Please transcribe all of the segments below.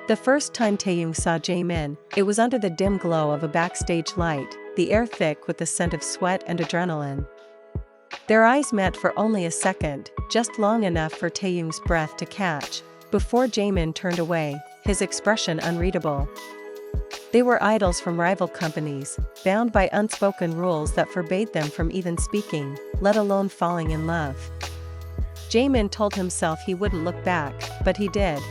The first time Taehyung saw Jaemin, it was under the dim glow of a backstage light, the air thick with the scent of sweat and adrenaline. Their eyes met for only a second, just long enough for Taehyung's breath to catch, before Jaemin turned away, his expression unreadable. They were idols from rival companies, bound by unspoken rules that forbade them from even speaking, let alone falling in love. Jaemin told himself he wouldn't look back, but he did.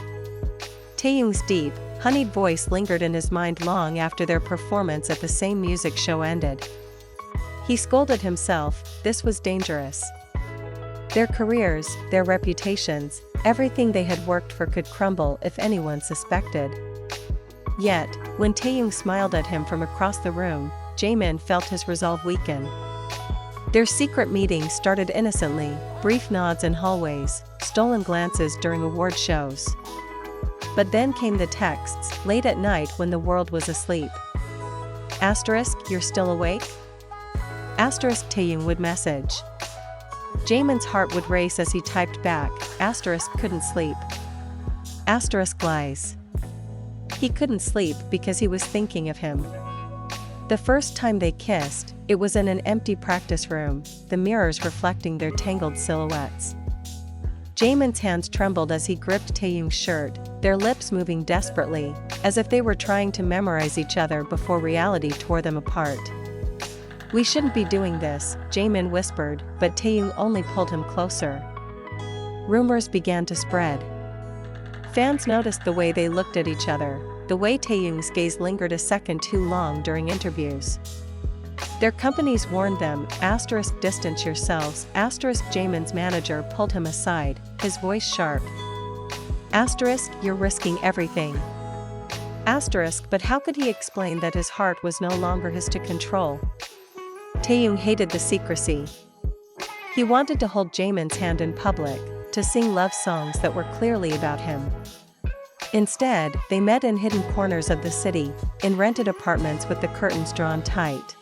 Taehyung's deep, honeyed voice lingered in his mind long after their performance at the same music show ended. He scolded himself, this was dangerous. Their careers, their reputations, everything they had worked for could crumble if anyone suspected. Yet, when Taehyung smiled at him from across the room, Jaemin felt his resolve weaken. Their secret meeting started innocently, brief nods in hallways, stolen glances during award shows. But then came the texts, late at night when the world was asleep. Asterisk, you're still awake? Asterisk, Taehyung would message. Jaemin's heart would race as he typed back, asterisk, couldn't sleep. Asterisk, lies. He couldn't sleep because he was thinking of him. The first time they kissed, it was in an empty practice room, the mirrors reflecting their tangled silhouettes. Jaemin's hands trembled as he gripped Taehyung's shirt, their lips moving desperately, as if they were trying to memorize each other before reality tore them apart. We shouldn't be doing this, Jaemin whispered, but Taehyung only pulled him closer. Rumors began to spread. Fans noticed the way they looked at each other, the way Taehyung's gaze lingered a second too long during interviews. Their companies warned them, asterisk, distance yourselves, asterisk. Jaemin's manager pulled him aside, his voice sharp. Asterisk, you're risking everything. Asterisk, but how could he explain that his heart was no longer his to control? Taehyung hated the secrecy. He wanted to hold Jaemin's hand in public, to sing love songs that were clearly about him. Instead, they met in hidden corners of the city, in rented apartments with the curtains drawn tight.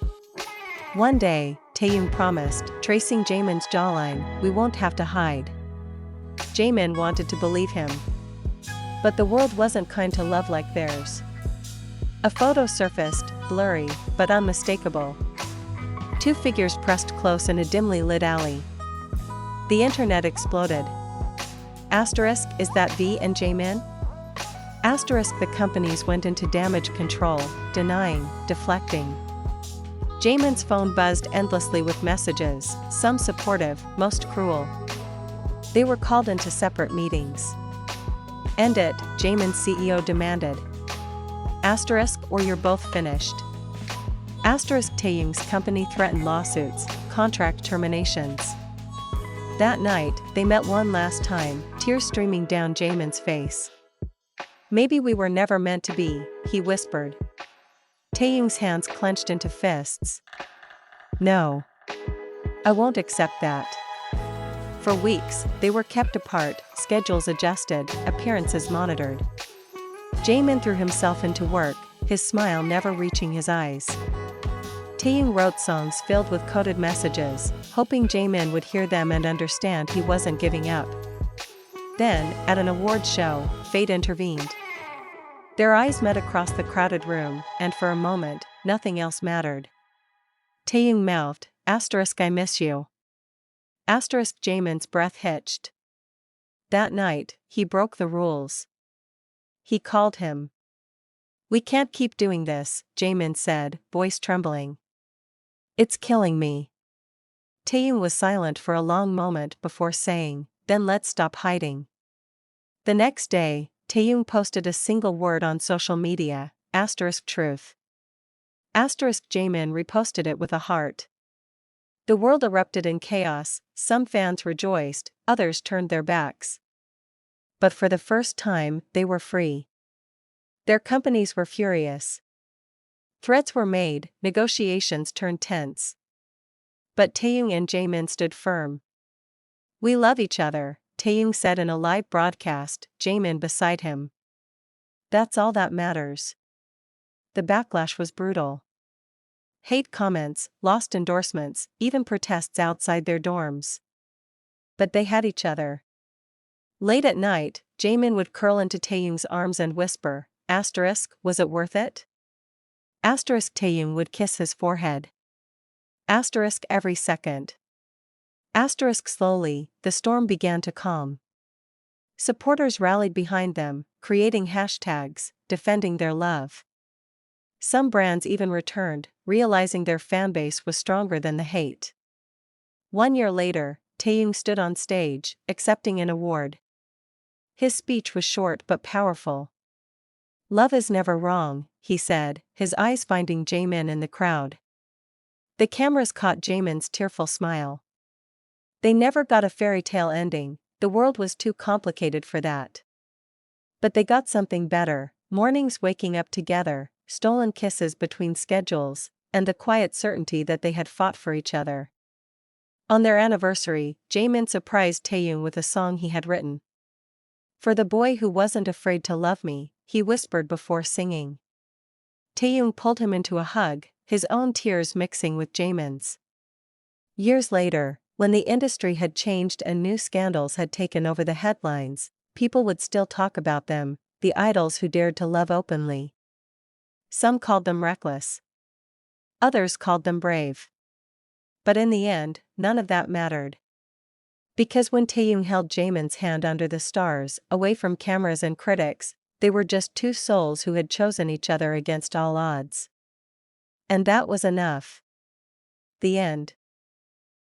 One day, Taehyung promised, tracing Jaemin's jawline, we won't have to hide. Jaemin wanted to believe him. But the world wasn't kind to love like theirs. A photo surfaced, blurry, but unmistakable. Two figures pressed close in a dimly lit alley. The internet exploded. Asterisk, is that V and Jaemin? Asterisk, the companies went into damage control, denying, deflecting. Jaemin's phone buzzed endlessly with messages, some supportive, most cruel. They were called into separate meetings. End it, Jaemin's CEO demanded. Asterisk, or you're both finished. Asterisk, Taehyung's company threatened lawsuits, contract terminations. That night, they met one last time, tears streaming down Jaemin's face. Maybe we were never meant to be, he whispered. Taehyung's hands clenched into fists. No. I won't accept that. For weeks, they were kept apart, schedules adjusted, appearances monitored. Jaemin threw himself into work, his smile never reaching his eyes. Taehyung wrote songs filled with coded messages, hoping Jaemin would hear them and understand he wasn't giving up. Then, at an award show, fate intervened. Their eyes met across the crowded room, and for a moment, nothing else mattered. Taehyung mouthed, asterisk, I miss you. Asterisk, Jaemin's breath hitched. That night, he broke the rules. He called him. We can't keep doing this, Jaemin said, voice trembling. It's killing me. Taehyung was silent for a long moment before saying, then let's stop hiding. The next day, Taehyung posted a single word on social media, asterisk truth. Asterisk, Jaemin reposted it with a heart. The world erupted in chaos, some fans rejoiced, others turned their backs. But for the first time, they were free. Their companies were furious. Threats were made, negotiations turned tense. But Taehyung and Jaemin stood firm. We love each other, Taehyung said in a live broadcast, Jaemin beside him. That's all that matters. The backlash was brutal. Hate comments, lost endorsements, even protests outside their dorms. But they had each other. Late at night, Jaemin would curl into Taehyung's arms and whisper, was it worth it? Taehyung would kiss his forehead. Every second. Slowly, the storm began to calm. Supporters rallied behind them, creating hashtags, defending their love. Some brands even returned, realizing their fanbase was stronger than the hate. 1 year later, Taehyung stood on stage, accepting an award. His speech was short but powerful. "Love is never wrong," he said, his eyes finding Jaemin in the crowd. The cameras caught Jaemin's tearful smile. They never got a fairy tale ending, the world was too complicated for that. But they got something better: mornings waking up together, stolen kisses between schedules, and the quiet certainty that they had fought for each other. On their anniversary, Jaemin surprised Taehyung with a song he had written. "For the boy who wasn't afraid to love me," he whispered before singing. Taehyung pulled him into a hug, his own tears mixing with Jaemin's. Years later, when the industry had changed and new scandals had taken over the headlines, people would still talk about them, the idols who dared to love openly. Some called them reckless. Others called them brave. But in the end, none of that mattered. Because when Taehyung held Jaemin's hand under the stars, away from cameras and critics, they were just two souls who had chosen each other against all odds. And that was enough. The end.